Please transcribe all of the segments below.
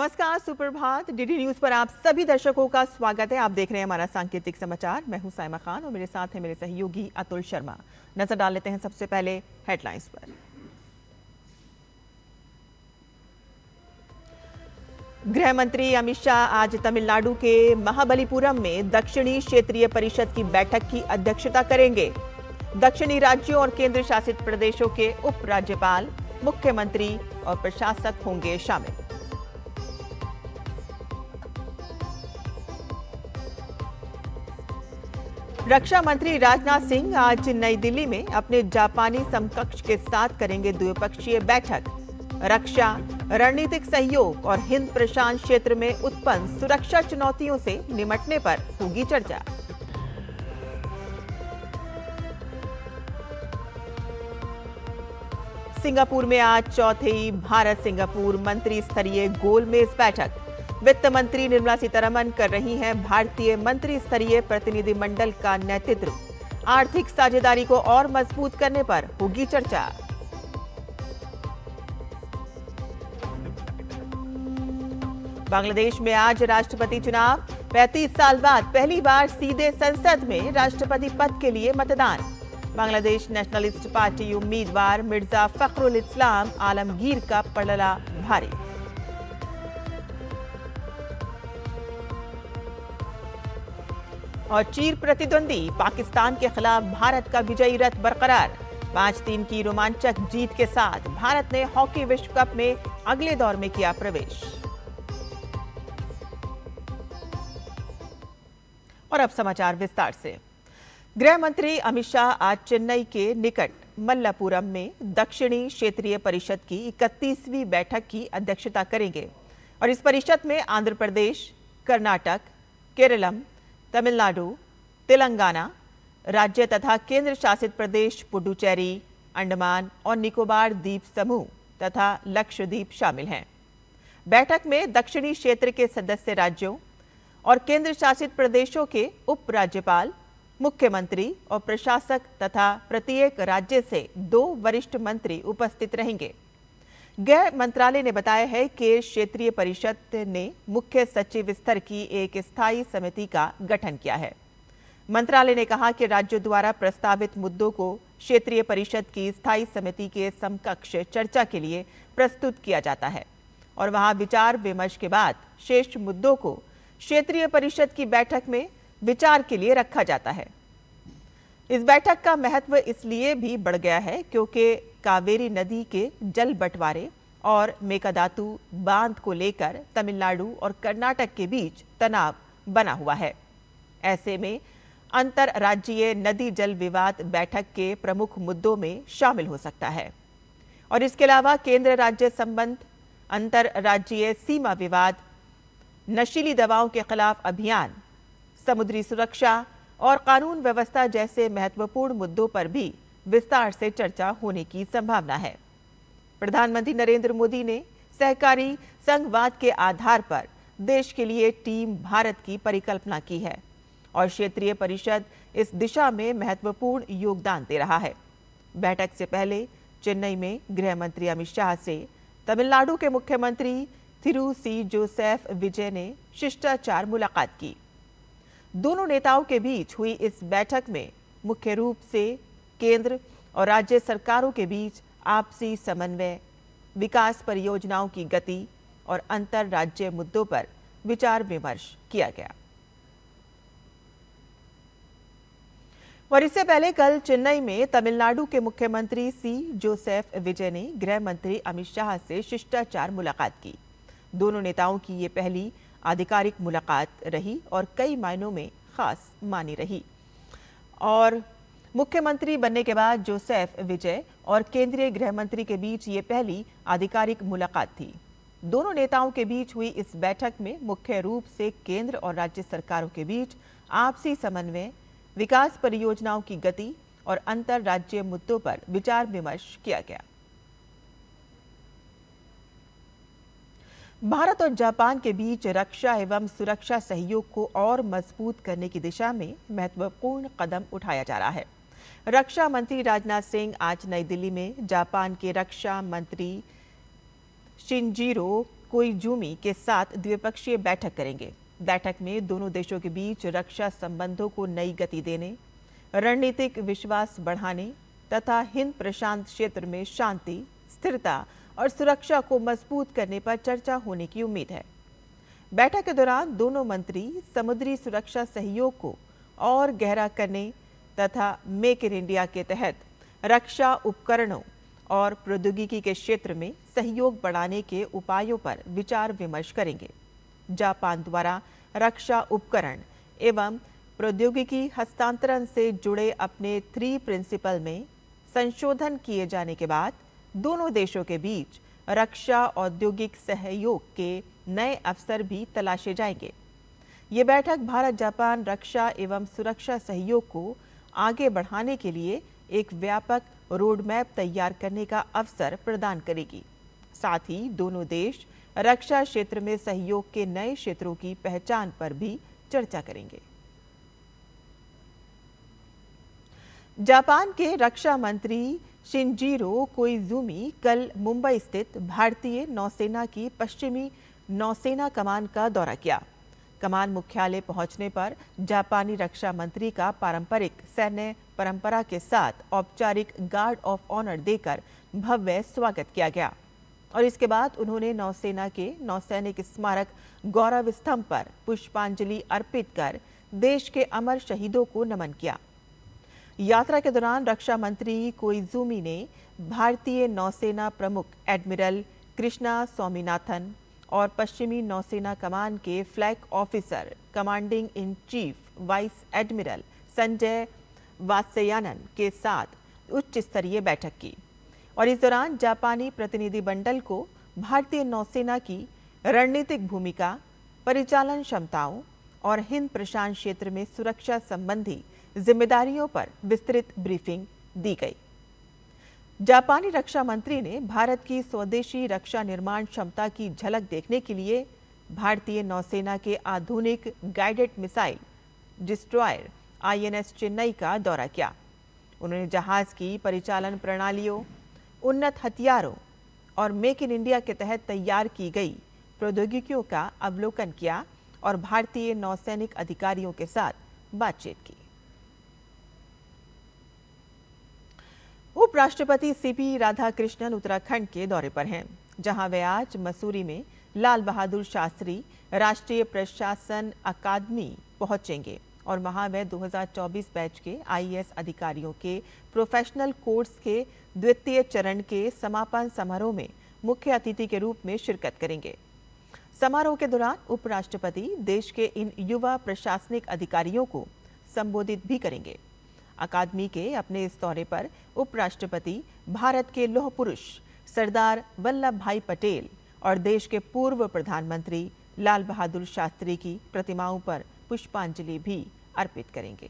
नमस्कार, सुप्रभात। DD news पर आप सभी दर्शकों का स्वागत है। आप देख रहे हैं हमारा सांकेतिक समाचार। मैं हूं साइमा खान और मेरे साथ है मेरे सहयोगी अतुल शर्मा। नजर डाल लेते हैं सबसे पहले हेडलाइंस पर। गृह मंत्री अमित शाह आज तमिलनाडु के महाबलीपुरम में दक्षिणी क्षेत्रीय परिषद की बैठक की अध्यक्षता करेंगे। दक्षिणी राज्यों और केंद्र शासित प्रदेशों के उप राज्यपाल, मुख्यमंत्री और प्रशासक होंगे शामिल। रक्षा मंत्री राजनाथ सिंह आज नई दिल्ली में अपने जापानी समकक्ष के साथ करेंगे द्विपक्षीय बैठक। रक्षा, रणनीतिक सहयोग और हिंद प्रशांत क्षेत्र में उत्पन्न सुरक्षा चुनौतियों से निपटने पर होगी चर्चा। सिंगापुर में आज चौथी भारत सिंगापुर मंत्री स्तरीय गोलमेज बैठक। वित्त मंत्री निर्मला सीतारमण कर रही हैं भारतीय मंत्री स्तरीय प्रतिनिधिमंडल का नेतृत्व। आर्थिक साझेदारी को और मजबूत करने पर होगी चर्चा। बांग्लादेश में आज राष्ट्रपति चुनाव। 35 साल बाद पहली बार सीधे संसद में राष्ट्रपति पद के लिए मतदान। बांग्लादेश नेशनलिस्ट पार्टी उम्मीदवार मिर्जा फखरुल इस्लाम आलमगीर का पलड़ा भारी। और चीर प्रतिद्वंदी पाकिस्तान के खिलाफ भारत का विजयी रथ बरकरार। 5-3 की रोमांचक जीत के साथ भारत ने हॉकी विश्व कप में अगले दौर में किया प्रवेश। और अब समाचार विस्तार से। गृह मंत्री अमित शाह आज चेन्नई के निकट मल्लापुरम में दक्षिणी क्षेत्रीय परिषद की 31वीं बैठक की अध्यक्षता करेंगे और इस परिषद में आंध्र प्रदेश, कर्नाटक, केरलम, तमिलनाडु, तेलंगाना राज्य तथा केंद्र शासित प्रदेश पुडुचेरी, अंडमान और निकोबार द्वीप समूह तथा लक्षद्वीप शामिल हैं। बैठक में दक्षिणी क्षेत्र के सदस्य राज्यों और केंद्र शासित प्रदेशों के उप राज्यपाल, मुख्यमंत्री और प्रशासक तथा प्रत्येक राज्य से 2 वरिष्ठ मंत्री उपस्थित रहेंगे। गृह मंत्रालय ने बताया है कि क्षेत्रीय परिषद ने मुख्य सचिव स्तर की एक स्थायी समिति का गठन किया है। मंत्रालय ने कहा कि राज्यों द्वारा प्रस्तावित मुद्दों को क्षेत्रीय परिषद की स्थायी समिति के समकक्ष चर्चा के लिए प्रस्तुत किया जाता है और वहां विचार विमर्श के बाद शेष मुद्दों को क्षेत्रीय परिषद की बैठक में विचार के लिए रखा जाता है। इस बैठक का महत्व इसलिए भी बढ़ गया है क्योंकि कावेरी नदी के जल बंटवारे और मेकादातु बांध को लेकर तमिलनाडु और कर्नाटक के बीच तनाव बना हुआ है। ऐसे में अंतर्राज्यीय नदी जल विवाद बैठक के प्रमुख मुद्दों में शामिल हो सकता है और इसके अलावा केंद्र राज्य संबंध, अंतर्राज्यीय सीमा विवाद, नशीली दवाओं के खिलाफ अभियान, समुद्री सुरक्षा और कानून व्यवस्था जैसे महत्वपूर्ण मुद्दों पर भी विस्तार से चर्चा होने की संभावना है। प्रधानमंत्री नरेंद्र मोदी ने सहकारी संघवाद के आधार पर देश के लिए टीम भारत की परिकल्पना की है और क्षेत्रीय परिषद इस दिशा में महत्वपूर्ण योगदान दे रहा है। बैठक से पहले चेन्नई में गृह मंत्री अमित शाह से तमिलनाडु के मुख्यमंत्री थिरू सी जोसेफ विजय ने शिष्टाचार मुलाकात की। दोनों नेताओं के बीच हुई इस बैठक में मुख्य रूप से केंद्र और राज्य सरकारों के बीच आपसी समन्वय, विकास परियोजनाओं की गति और अंतर्राज्यीय मुद्दों पर विचार विमर्श किया गया। और इससे पहले कल चेन्नई में तमिलनाडु के मुख्यमंत्री सी जोसेफ विजय ने गृह मंत्री अमित शाह से शिष्टाचार मुलाकात की। दोनों नेताओं की ये पहली आधिकारिक मुलाकात रही और कई मायनों में खास मानी रही और मुख्यमंत्री बनने के बाद जोसेफ विजय और केंद्रीय गृह मंत्री के बीच ये पहली आधिकारिक मुलाकात थी। दोनों नेताओं के बीच हुई इस बैठक में मुख्य रूप से केंद्र और राज्य सरकारों के बीच आपसी समन्वय, विकास परियोजनाओं की गति और अंतर्राज्यीय मुद्दों पर विचार विमर्श किया गया। भारत और जापान के बीच रक्षा एवं सुरक्षा सहयोग को और मजबूत करने की दिशा में महत्वपूर्ण कदम उठाया जा रहा है। रक्षा मंत्री राजनाथ सिंह आज नई दिल्ली में जापान के रक्षा मंत्री शिनजीरो कोइजुमी के साथ द्विपक्षीय बैठक करेंगे। बैठक में दोनों देशों के बीच रक्षा संबंधों को नई गति देने, रणनीतिक विश्वास बढ़ाने तथा हिंद प्रशांत क्षेत्र में शांति, स्थिरता और सुरक्षा को मजबूत करने पर चर्चा होने की उम्मीद है। बैठक के दौरान दोनों मंत्री समुद्री सुरक्षा सहयोग को और गहरा करने तथा मेक इन इंडिया के तहत रक्षा उपकरणों और प्रौद्योगिकी के क्षेत्र में सहयोग बढ़ाने के उपायों पर विचार विमर्श करेंगे। जापान द्वारा रक्षा उपकरण एवं प्रौद्योगिकी हस्तांतरण से जुड़े अपने 3 प्रिंसिपल में संशोधन किए जाने के बाद दोनों देशों के बीच रक्षा औद्योगिक सहयोग के नए अवसर भी तलाशे जाएंगे। ये बैठक भारत जापान रक्षा एवं सुरक्षा सहयोग को आगे बढ़ाने के लिए एक व्यापक रोड मैप तैयार करने का अवसर प्रदान करेगी। साथ ही दोनों देश रक्षा क्षेत्र में सहयोग के नए क्षेत्रों की पहचान पर भी चर्चा करेंगे। जापान के रक्षा मंत्री शिनजीरो कोइजुमी कल मुंबई स्थित भारतीय नौसेना की पश्चिमी नौसेना कमान का दौरा किया। कमान मुख्यालय पहुंचने पर जापानी रक्षा मंत्री का पारंपरिक सैन्य परंपरा के साथ औपचारिक गार्ड ऑफ ऑनर देकर भव्य स्वागत किया गया और इसके बाद उन्होंने नौसेना के नौसैनिक स्मारक गौरव स्तंभ पर पुष्पांजलि अर्पित कर देश के अमर शहीदों को नमन किया। यात्रा के दौरान रक्षा मंत्री कोइजुमी ने भारतीय नौसेना प्रमुख एडमिरल कृष्णा स्वामीनाथन और पश्चिमी नौसेना कमान के flag officer commanding in chief vice admiral Sanjay Vatsyayan के साथ उच्च स्तरीय बैठक की और इस दौरान जापानी प्रतिनिधिमंडल को भारतीय नौसेना की रणनीतिक भूमिका, परिचालन क्षमताओं और हिंद प्रशांत क्षेत्र में सुरक्षा संबंधी जिम्मेदारियों पर विस्तृत ब्रीफिंग दी गई। जापानी रक्षा मंत्री ने भारत की स्वदेशी रक्षा निर्माण क्षमता की झलक देखने के लिए भारतीय नौसेना के आधुनिक guided missile destroyer INS Chennai का दौरा किया। उन्होंने जहाज की परिचालन प्रणालियों, उन्नत हथियारों और मेक इन इंडिया के तहत तैयार की गई प्रौद्योगिकियों का अवलोकन किया और भारतीय नौसैनिक अधिकारियों के साथ बातचीत की। उपराष्ट्रपति CP राधाकृष्णन उत्तराखंड के दौरे पर हैं, जहां वे आज मसूरी में लाल बहादुर शास्त्री राष्ट्रीय प्रशासन अकादमी पहुंचेंगे और वहां वे 2024 बैच के IAS अधिकारियों के प्रोफेशनल कोर्स के द्वितीय चरण के समापन समारोह में मुख्य अतिथि के रूप में शिरकत करेंगे। समारोह के दौरान उपराष्ट्रपति देश के इन युवा प्रशासनिक अधिकारियों को संबोधित भी करेंगे। अकादमी के अपने इस दौरे पर उपराष्ट्रपति भारत के लौह पुरुष सरदार वल्लभ भाई पटेल और देश के पूर्व प्रधानमंत्री लाल बहादुर शास्त्री की प्रतिमाओं पर पुष्पांजलि भी अर्पित करेंगे।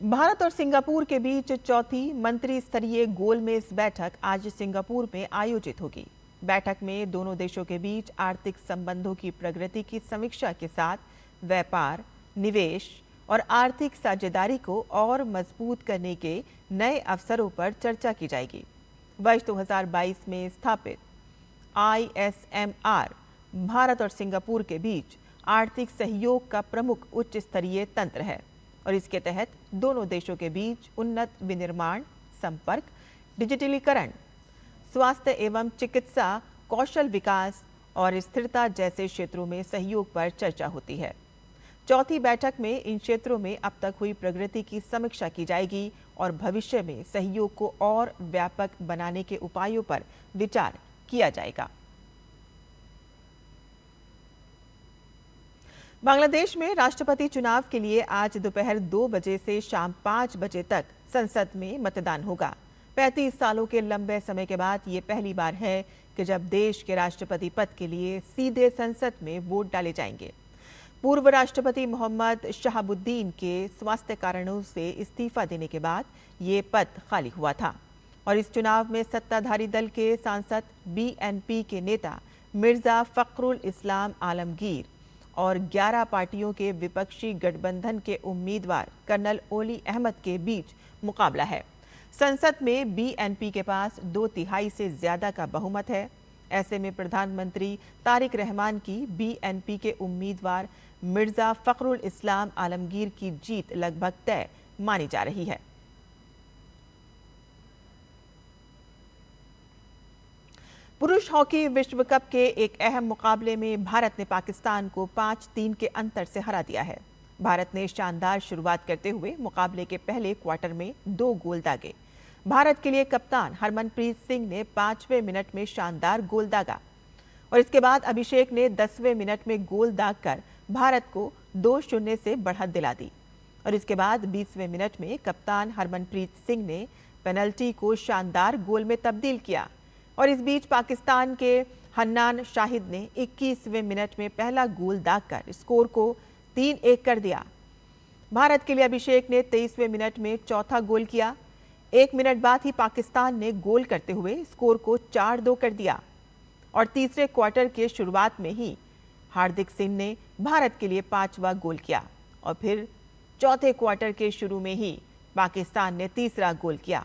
भारत और सिंगापुर के बीच चौथी मंत्री स्तरीय गोलमेज बैठक आज सिंगापुर में आयोजित होगी। बैठक में दोनों देशों के बीच आर्थिक संबंधों की प्रगति की समीक्षा के साथ व्यापार, निवेश और आर्थिक साझेदारी को और मजबूत करने के नए अवसरों पर चर्चा की जाएगी। वर्ष 2022 में स्थापित ISMR भारत और सिंगापुर के बीच आर्थिक सहयोग का प्रमुख उच्च स्तरीय तंत्र है और इसके तहत दोनों देशों के बीच उन्नत विनिर्माण, संपर्क, डिजिटलीकरण, स्वास्थ्य एवं चिकित्सा कौशल विकास और स्थिरता जैसे क्षेत्रों में सहयोग पर चर्चा होती है। चौथी बैठक में इन क्षेत्रों में अब तक हुई प्रगति की समीक्षा की जाएगी और भविष्य में सहयोग को और व्यापक बनाने के उपायों पर विचार किया जाएगा। बांग्लादेश में राष्ट्रपति चुनाव के लिए आज दोपहर 2 बजे से शाम 5 बजे तक संसद में मतदान होगा। 35 सालों के लंबे समय के बाद ये पहली बार है कि जब देश के राष्ट्रपति पद के लिए सीधे संसद में वोट डाले जाएंगे। पूर्व राष्ट्रपति मोहम्मद शहाबुद्दीन के स्वास्थ्य कारणों से इस्तीफा देने के बाद ये पद खाली हुआ था और इस चुनाव में सत्ताधारी दल के सांसद BNP के नेता मिर्जा फखरुल इस्लाम आलमगीर और 11 पार्टियों के विपक्षी गठबंधन के उम्मीदवार कर्नल ओली अहमद के बीच मुकाबला है। संसद में बीएनपी के पास 2/3 से ज्यादा का बहुमत है। ऐसे में प्रधानमंत्री तारिक रहमान की बीएनपी के उम्मीदवार मिर्जा फखरुल इस्लाम आलमगीर की जीत लगभग तय मानी जा रही है। पुरुष हॉकी विश्व कप के एक अहम मुकाबले में भारत ने पाकिस्तान को 5-3 के अंतर से हरा दिया है। भारत ने शानदार शुरुआत करते हुए मुकाबले के पहले क्वार्टर में 2 गोल दागे। भारत के लिए कप्तान हरमनप्रीत सिंह ने 5वें मिनट में शानदार गोल दागा और इसके बाद अभिषेक ने 10वें मिनट में गोल दागकर भारत को 2-0 से बढ़त दिला दी और इसके बाद 20वें मिनट में कप्तान हरमनप्रीत सिंह ने पेनल्टी को शानदार गोल में तब्दील किया और इस बीच पाकिस्तान के हन्नान शाहिद ने 21वें मिनट में पहला गोल दागकर स्कोर को 3-1 कर दिया। भारत के लिए अभिषेक ने 23वें मिनट में चौथा गोल किया। 1 मिनट बाद ही पाकिस्तान ने गोल करते हुए स्कोर को 4-2 कर दिया और तीसरे क्वार्टर के शुरुआत में ही हार्दिक सिंह ने भारत के लिए 5वां गोल किया और फिर चौथे क्वार्टर के शुरू में ही पाकिस्तान ने तीसरा गोल किया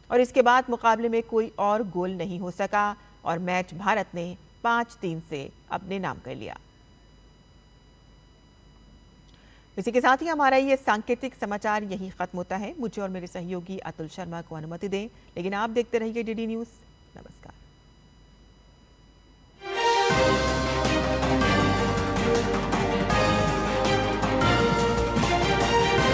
और इसके बाद मुकाबले में कोई और गोल नहीं हो सका और मैच भारत ने 5-3 से अपने नाम कर लिया। इसी के साथ ही हमारा ये सांकेतिक समाचार यही खत्म होता है। मुझे और मेरे सहयोगी अतुल शर्मा को अनुमति दें, लेकिन आप देखते रहिए डीडी न्यूज़। नमस्कार।